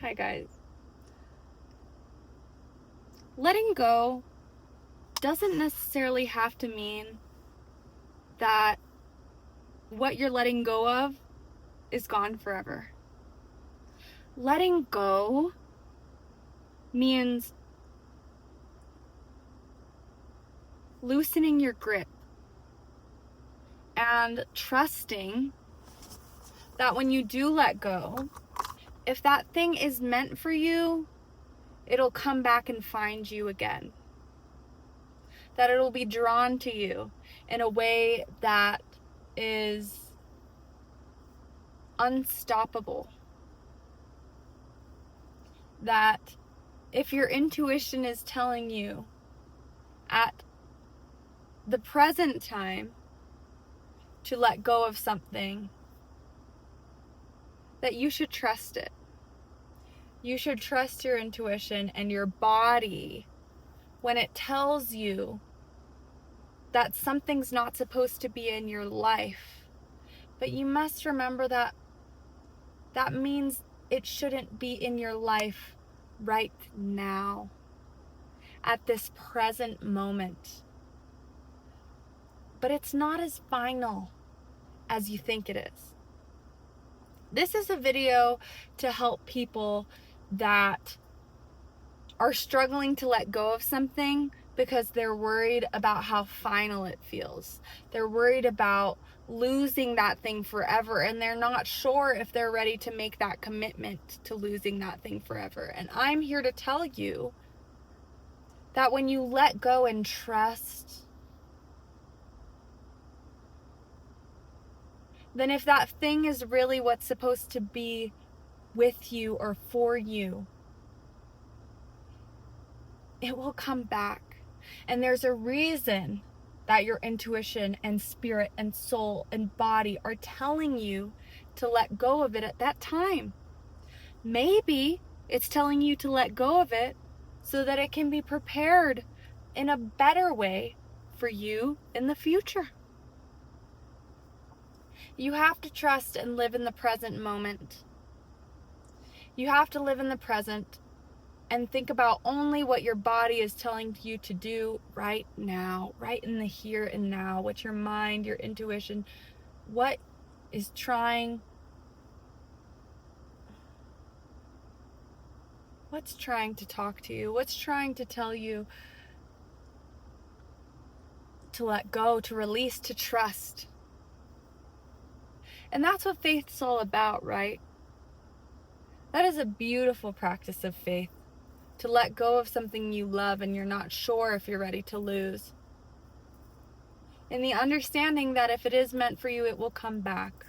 Hi guys. Letting go doesn't necessarily have to mean that what you're letting go of is gone forever. Letting go means loosening your grip and trusting that when you do let go, if that thing is meant for you, it'll come back and find you again. That it'll be drawn to you in a way that is unstoppable. That if your intuition is telling you at the present time to let go of something, that you should trust it. You should trust your intuition and your body when it tells you that something's not supposed to be in your life. But you must remember that that means it shouldn't be in your life right now, at this present moment. But it's not as final as you think it is. This is a video to help people that are struggling to let go of something because they're worried about how final it feels. They're worried about losing that thing forever, and they're not sure if they're ready to make that commitment to losing that thing forever. And I'm here to tell you that when you let go and trust, then if that thing is really what's supposed to be with you or for you, it will come back. And there's a reason that your intuition and spirit and soul and body are telling you to let go of it at that time. Maybe it's telling you to let go of it so that it can be prepared in a better way for you in the future. You have to trust and live in the present moment. You have to live in the present and think about only what your body is telling you to do right now, right in the here and now, what your mind, your intuition, what's trying to talk to you, what's trying to tell you to let go, to release, to trust. And that's what faith's all about, right? That is a beautiful practice of faith. To let go of something you love and you're not sure if you're ready to lose. And the understanding that if it is meant for you, it will come back.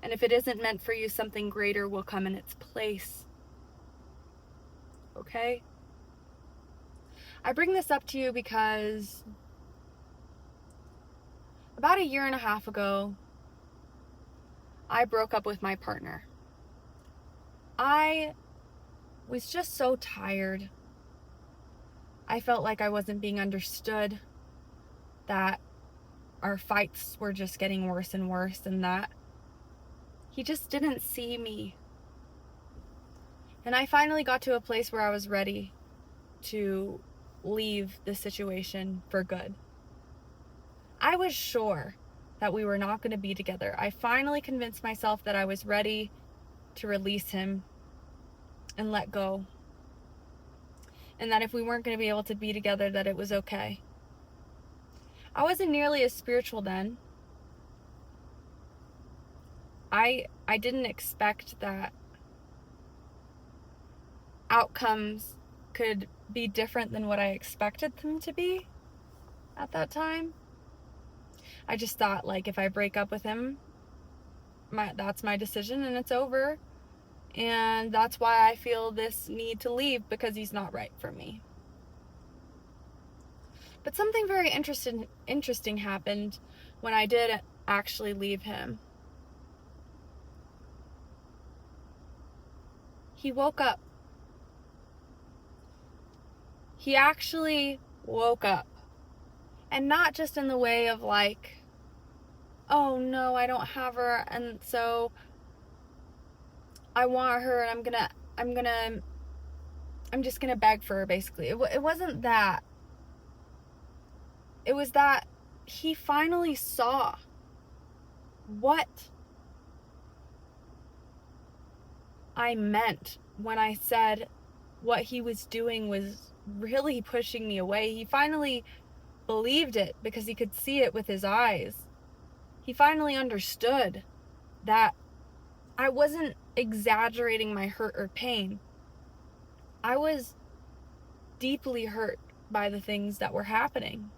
And if it isn't meant for you, something greater will come in its place. Okay? I bring this up to you because about 1.5 years ago, I broke up with my partner. I was just so tired. I felt like I wasn't being understood, that our fights were just getting worse and worse, and that he just didn't see me. And I finally got to a place where I was ready to leave the situation for good. I was sure that we were not going to be together. I finally convinced myself that I was ready to release him and let go. And that if we weren't going to be able to be together, that it was okay. I wasn't nearly as spiritual then. I didn't expect that outcomes could be different than what I expected them to be at that time. I just thought, like, if I break up with him, that's my decision and it's over. And that's why I feel this need to leave, because he's not right for me. But something very interesting happened when I did actually leave him. He woke up. He actually woke up. And not just in the way of like, oh no, I don't have her, and so I want her and I'm gonna I'm just gonna beg for her, basically. It wasn't that. It was that he finally saw what I meant when I said what he was doing was really pushing me away. He finally believed it because he could see it with his eyes. He finally understood that I wasn't exaggerating my hurt or pain. I was deeply hurt by the things that were happening,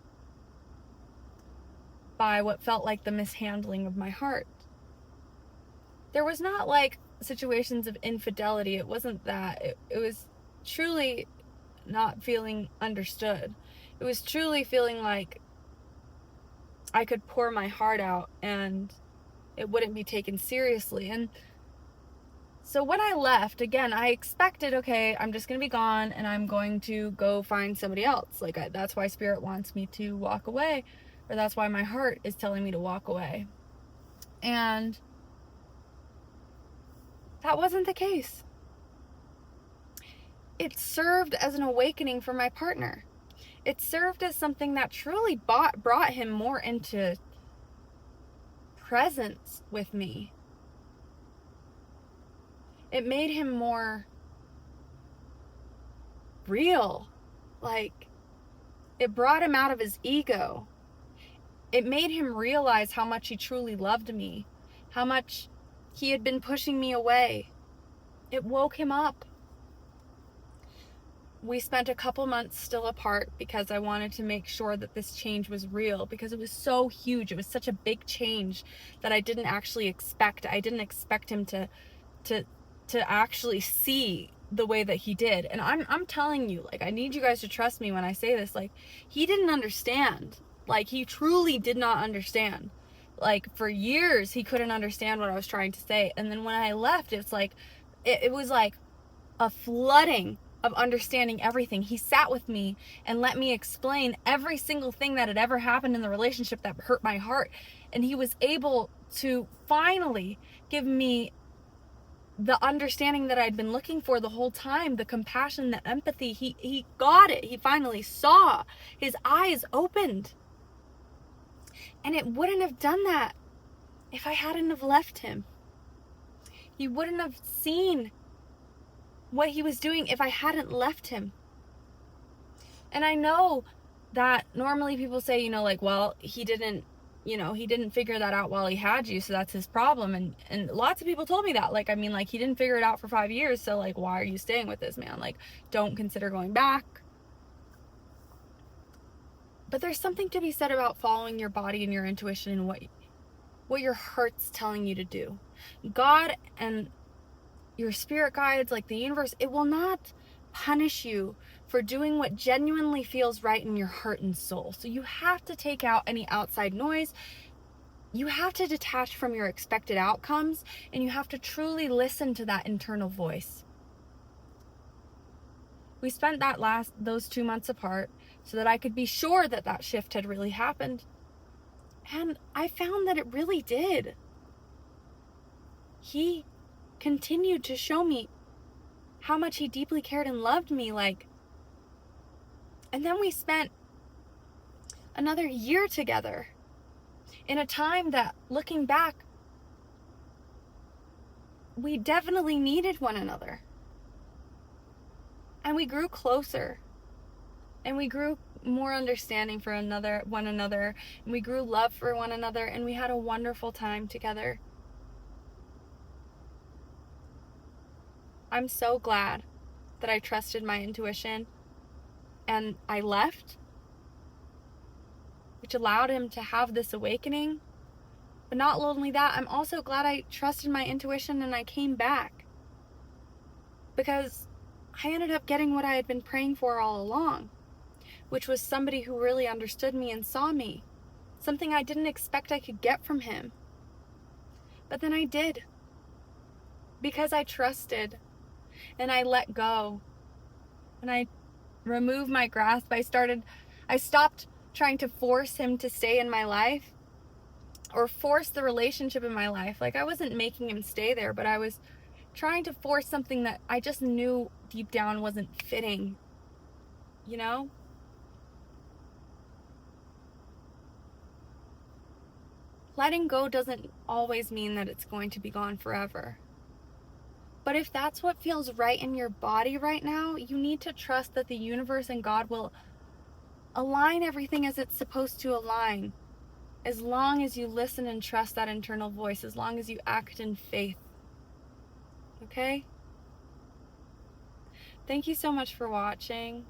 by what felt like the mishandling of my heart. There was not like situations of infidelity. It wasn't that. It was truly not feeling understood. It was truly feeling like I could pour my heart out and it wouldn't be taken seriously. And so when I left, again, I expected, okay, I'm just going to be gone and I'm going to go find somebody else. Like, that's why Spirit wants me to walk away, or that's why my heart is telling me to walk away. And that wasn't the case. It served as an awakening for my partner. It served as something that truly brought him more into presence with me. It made him more real. Like, it brought him out of his ego. It made him realize how much he truly loved me, how much he had been pushing me away. It woke him up. We spent a couple months still apart because I wanted to make sure that this change was real, because it was so huge. It was such a big change that I didn't actually expect. I didn't expect him to actually see the way that he did. And I'm telling you, like, I need you guys to trust me when I say this. Like, he didn't understand. Like, he truly did not understand. Like, for years he couldn't understand what I was trying to say. And then when I left, it's like it was like a flooding of understanding everything. He sat with me and let me explain every single thing that had ever happened in the relationship that hurt my heart. And he was able to finally give me the understanding that I'd been looking for the whole time, the compassion, the empathy. He got it. He finally saw. His eyes opened. And it wouldn't have done that if I hadn't have left him. He wouldn't have seen what he was doing if I hadn't left him. And I know that normally people say, like, well, he didn't figure that out while he had you, so that's his problem. And lots of people told me that. Like, I mean, like, he didn't figure it out for 5 years, so, like, why are you staying with this man? Like, don't consider going back. But there's something to be said about following your body and your intuition and what your heart's telling you to do. God and your spirit guides, like the universe, it will not punish you for doing what genuinely feels right in your heart and soul. So you have to take out any outside noise. You have to detach from your expected outcomes, and you have to truly listen to that internal voice. We spent those 2 months apart so that I could be sure that that shift had really happened. And I found that it really did. He continued to show me how much he deeply cared and loved me. And then we spent another year together in a time that, looking back, we definitely needed one another. And we grew closer. And we grew more understanding for one another. And we grew love for one another. And we had a wonderful time together. I'm so glad that I trusted my intuition and I left, which allowed him to have this awakening. But not only that, I'm also glad I trusted my intuition and I came back, because I ended up getting what I had been praying for all along, which was somebody who really understood me and saw me, something I didn't expect I could get from him. But then I did, because I trusted. And I let go. And I removed my grasp. I stopped trying to force him to stay in my life or force the relationship in my life. Like, I wasn't making him stay there, but I was trying to force something that I just knew deep down wasn't fitting, you know? Letting go doesn't always mean that it's going to be gone forever. But if that's what feels right in your body right now, you need to trust that the universe and God will align everything as it's supposed to align. As long as you listen and trust that internal voice, as long as you act in faith. Okay? Thank you so much for watching.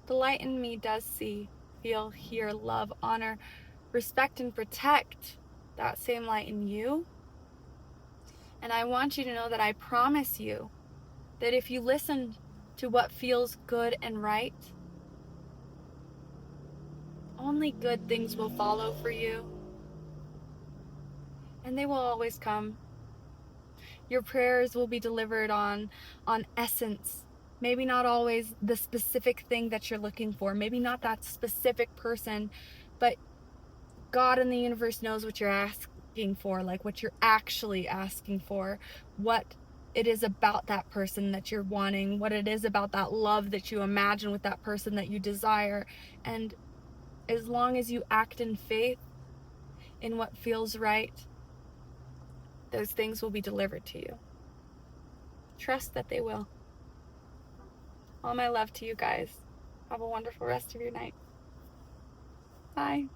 The light in me does see, feel, hear, love, honor, respect, and protect that same light in you. And I want you to know that I promise you that if you listen to what feels good and right, only good things will follow for you. And they will always come. Your prayers will be delivered on essence. Maybe not always the specific thing that you're looking for. Maybe not that specific person, but God and the universe knows what you're asking for, like what you're actually asking for, what it is about that person that you're wanting, what it is about that love that you imagine with that person that you desire. And as long as you act in faith in what feels right, those things will be delivered to you. Trust that they will. All my love to you guys. Have a wonderful rest of your night. Bye.